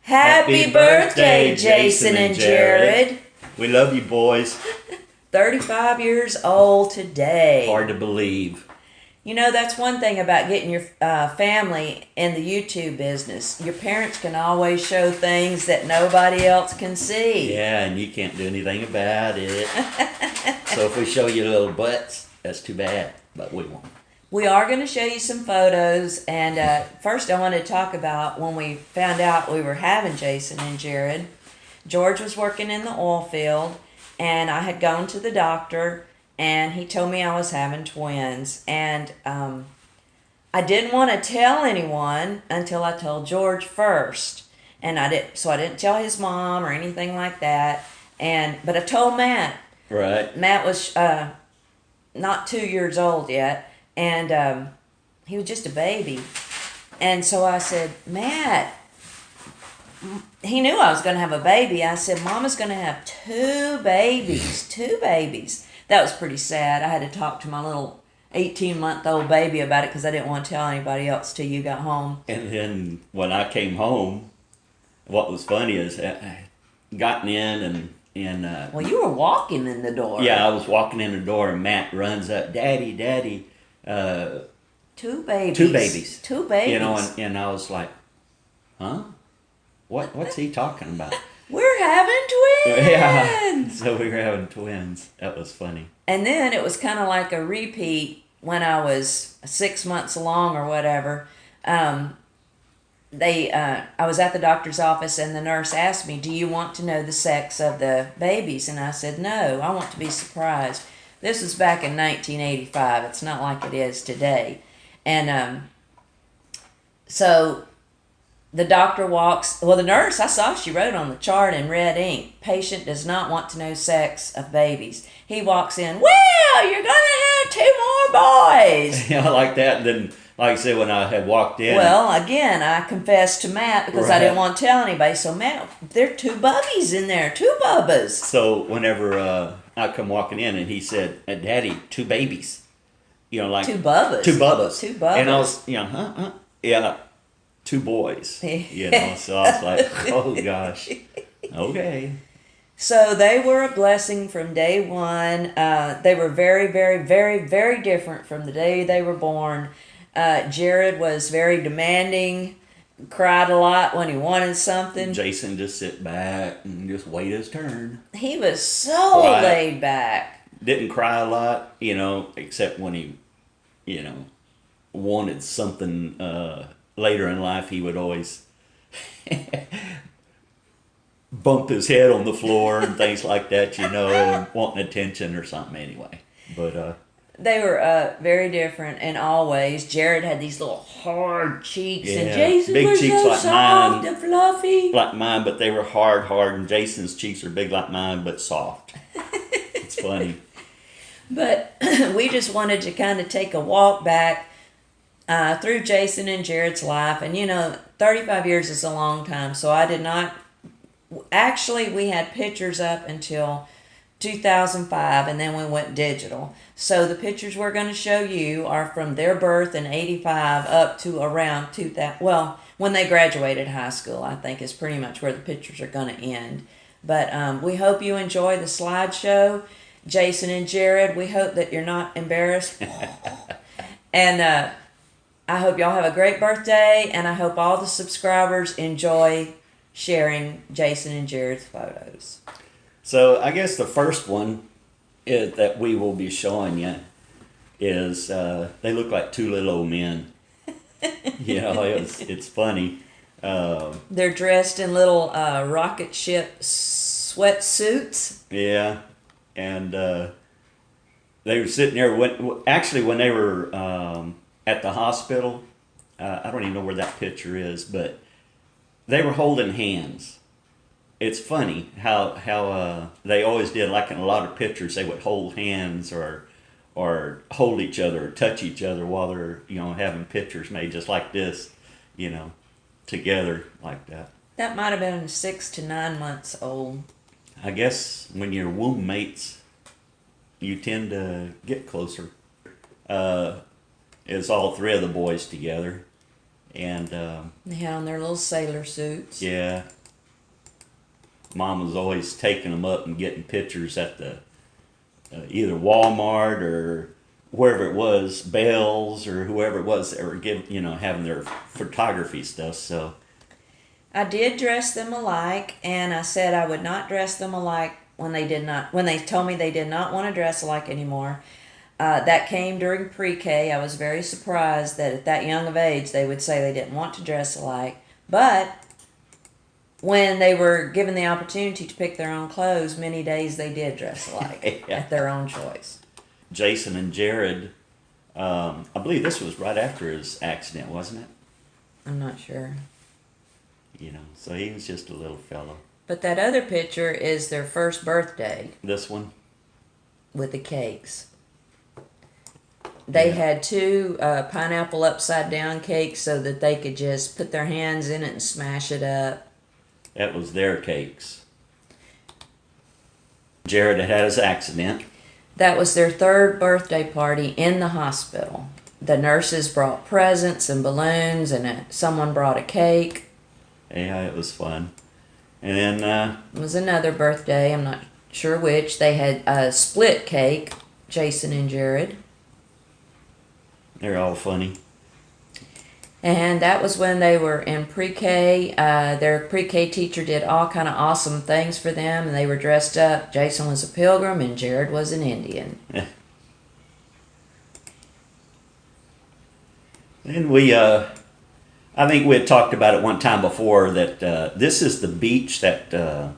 Happy birthday, Jason and Jared. We love you, boys. 35 years old today. Hard to believe. You know, that's one thing about getting your family in the YouTube business. Your parents can always show things that nobody else can see. Yeah, and you can't do anything about it. So if we show you little butts, that's too bad, but we won't. We are going to show you some photos, and first I want to talk about when we found out we were having Jason and Jared. George was working in the oil field, and I had gone to the doctor, and he told me I was having twins, and I didn't want to tell anyone until I told George first, and I didn't tell his mom or anything like that, but I told Matt. Right. Matt was not 2 years old yet. And he was just a baby. And so I said, Matt, he knew I was going to have a baby. I said, Mama's going to have two babies. That was pretty sad. I had to talk to my little 18-month-old baby about it because I didn't want to tell anybody else till you got home. And then when I came home, what was funny is I gotten in and well, you were walking in the door. Yeah, I was walking in the door and Matt runs up, Daddy. Two babies. You know, and I was like, huh? What's he talking about? We're having twins. Yeah, so we were having twins. That was funny. And then it was kind of like a repeat when I was 6 months along or whatever. I was at the doctor's office and the nurse asked me, do you want to know the sex of the babies? And I said, no, I want to be surprised. This was back in 1985. It's not like it is today. And so the doctor the nurse, I saw she wrote on the chart in red ink, patient does not want to know sex of babies. He walks in, well, you're going to have two more boys. Yeah, like that. And then, like I said, when I had walked in. Well, again, I confessed to Matt because I didn't want to tell anybody. So, Matt, there are two bubbies in there, two bubbas. So, whenever I come walking in and he said, Daddy, two babies. You know, like. Two bubbas. And I was, yeah, two boys. You know, so I was like, oh, gosh. Okay. So they were a blessing from day one. They were very, very, very, very different from the day they were born. Jared was very demanding, cried a lot when he wanted something. Jason just sit back and just wait his turn. He was so laid back. Didn't cry a lot, you know, except when he, you know, wanted something later in life. He would always bump his head on the floor and things like that, you know, and wanting attention or something anyway. But they were very different in all ways. Jared had these little hard cheeks, and Jason big was cheeks so like soft mine, and fluffy. like mine, but they were hard, and Jason's cheeks are big like mine, but soft. It's funny. But we just wanted to kind of take a walk back through Jason and Jared's life. And, you know, 35 years is a long time, so I did not... Actually, we had pictures up until 2005, and then we went digital. So the pictures we're going to show you are from their birth in 85 up to around 2000. Well, when they graduated high school, I think is pretty much where the pictures are going to end. But we hope you enjoy the slideshow. Jason and Jared, we hope that you're not embarrassed. And I hope y'all have a great birthday, and I hope all the subscribers enjoy sharing Jason and Jared's photos. So I guess the first one that we will be showing you is they look like two little old men. You know, it's funny. They're dressed in little rocket ship sweatsuits. Yeah, and they were sitting there when they were at the hospital. I don't even know where that picture is, but they were holding hands. It's funny how they always did, like in a lot of pictures, they would hold hands or hold each other or touch each other while they're, you know, having pictures made just like this, you know, together like that. That might have been 6 to 9 months old. I guess when you're womb mates, you tend to get closer. It's all three of the boys together. And They had on their little sailor suits. yeah, Mom was always taking them up and getting pictures at the either Walmart or wherever it was, Bell's or whoever it was that were having their photography stuff. So I did dress them alike, and I said I would not dress them alike when they told me they did not want to dress alike anymore. That came during pre-K. I was very surprised that at that young of age they would say they didn't want to dress alike. But when they were given the opportunity to pick their own clothes, many days they did dress alike Yeah. at their own choice. Jason and Jared, I believe this was right after his accident, wasn't it? I'm not sure. So he was just a little fellow. But that other picture is their first birthday This one? with the cakes. They Yeah. had two pineapple upside down cakes so that they could just put their hands in it and smash it up. That was their cakes. Jared had his accident. That was their third birthday party in the hospital. The nurses brought presents and balloons, and someone brought a cake. Yeah, it was fun. And then It was another birthday, I'm not sure which. They had a split cake, Jason and Jared. they're all funny. And that was when they were in pre-K. Their pre-K teacher did all kind of awesome things for them, and they were dressed up. Jason was a pilgrim, and Jared was an Indian. And we, I think we had talked about it one time before that this is the beach that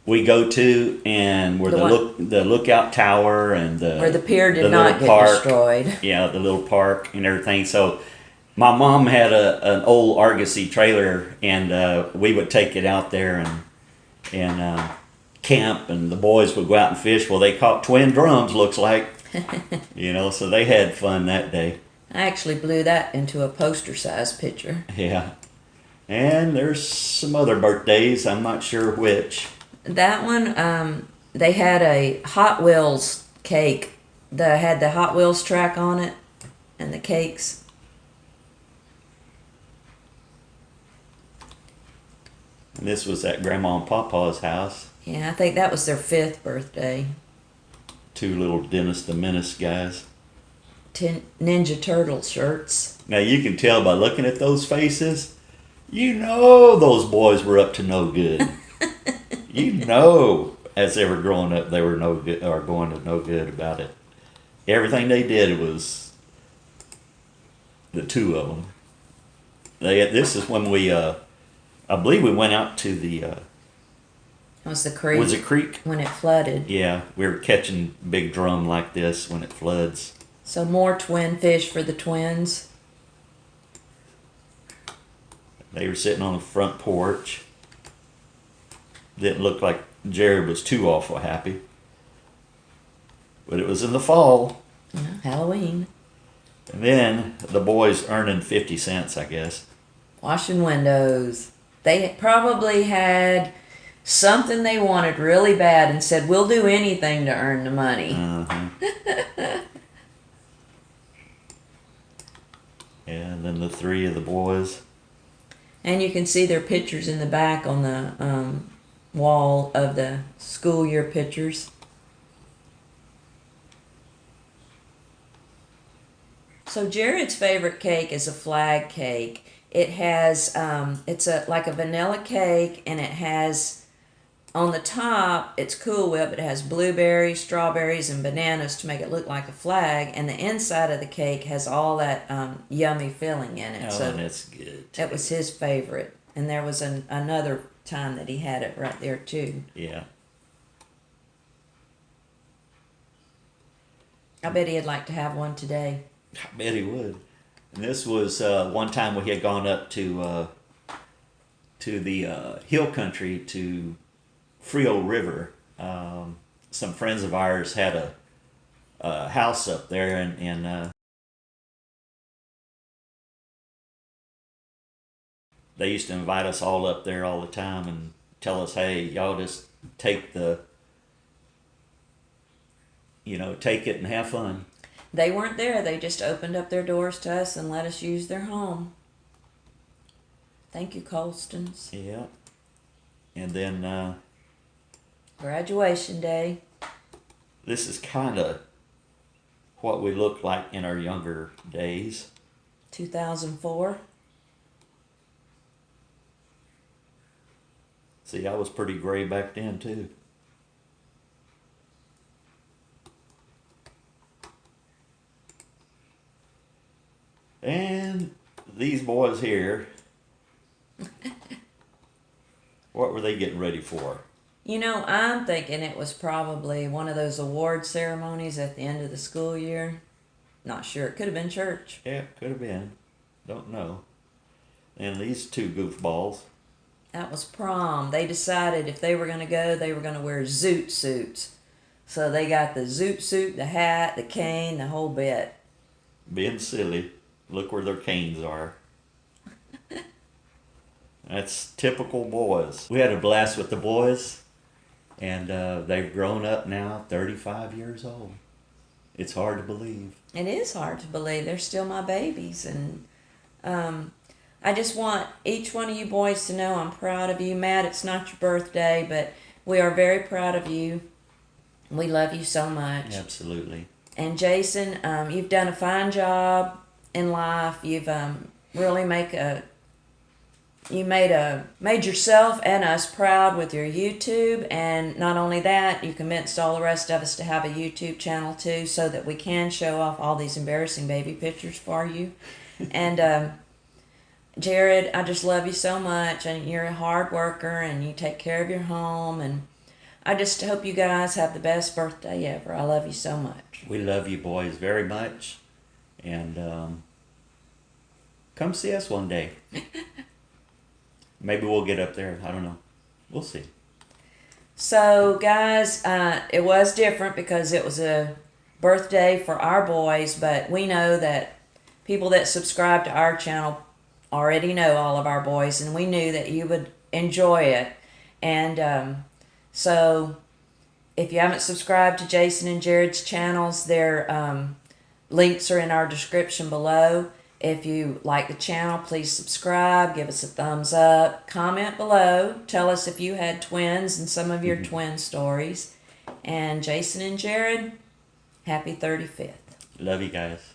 we go to, and where the lookout tower and Where the pier did the not little get park, destroyed. Yeah, the little park and everything. So my mom had an old Argosy trailer, and we would take it out there and camp, and the boys would go out and fish. Well, they caught twin drums, looks like. So they had fun that day. I actually blew that into a poster-sized picture. Yeah. And there's some other birthdays, I'm not sure which. That one, they had a Hot Wheels cake that had the Hot Wheels track on it and the cakes. And this was at Grandma and Papa's house. Yeah, I think that was their 5th birthday. Two little Dennis the Menace guys. Ninja Turtle shirts. Now you can tell by looking at those faces, those boys were up to no good. As they were growing up, they were no good or going to no good about it. Everything they did was the two of them. This is when we, I believe we went out to the. It was the creek. Was it creek? When it flooded. Yeah, we were catching big drum like this when it floods. So more twin fish for the twins. They were sitting on the front porch. Didn't look like Jared was too awful happy. But it was in the fall. Yeah, Halloween. And then the boys earning 50 cents, I guess. Washing windows. They probably had something they wanted really bad and said, we'll do anything to earn the money. Uh-huh. Yeah, and then the three of the boys. And you can see their pictures in the back on the wall of the school year pictures. So Jared's favorite cake is a flag cake. It has, it's like a vanilla cake, and it has, on the top, it's Cool Whip. It has blueberries, strawberries, and bananas to make it look like a flag. And the inside of the cake has all that yummy filling in it. Oh, So that's good. that was his favorite. And there was another time that he had it right there, too. Yeah. I bet he'd like to have one today. I bet he would. And this was one time we had gone up to the hill country to Frio River. Some friends of ours had a house up there, and they used to invite us all up there all the time and tell us, hey, y'all just take take it and have fun. They weren't there. They just opened up their doors to us and let us use their home. Thank you, Colstons. Yeah. And then Graduation day. this is kind of what we looked like in our younger days. 2004. See, I was pretty gray back then too. And these boys here, what were they getting ready for? You know, I'm thinking it was probably one of those award ceremonies at the end of the school year. Not sure. It could have been church. Yeah, could have been. Don't know. And these two goofballs. That was prom. They decided if they were going to go, they were going to wear zoot suits. So they got the zoot suit, the hat, the cane, the whole bit. Being silly. Look where their canes are. That's typical boys. We had a blast with the boys, and they've grown up now, 35 years old. It's hard to believe. It is hard to believe. They're still my babies. And I just want each one of you boys to know I'm proud of you. Matt, it's not your birthday, but we are very proud of you. We love you so much. Absolutely. And Jason, you've done a fine job in life. You've really made yourself and us proud with your YouTube, and not only that, you convinced all the rest of us to have a YouTube channel too, so that we can show off all these embarrassing baby pictures for you. And Jared, I just love you so much, and you're a hard worker, and you take care of your home, and I just hope you guys have the best birthday ever. I love you so much. We love you boys very much, and come see us one day. Maybe we'll get up there. I don't know. We'll see. So, guys, it was different because it was a birthday for our boys, but we know that people that subscribe to our channel already know all of our boys, and we knew that you would enjoy it. And so, if you haven't subscribed to Jason and Jared's channels, their links are in our description below. If you like the channel, please subscribe, give us a thumbs up, comment below, tell us if you had twins and some of your twin stories. And Jason and Jared, happy 35th. Love you guys.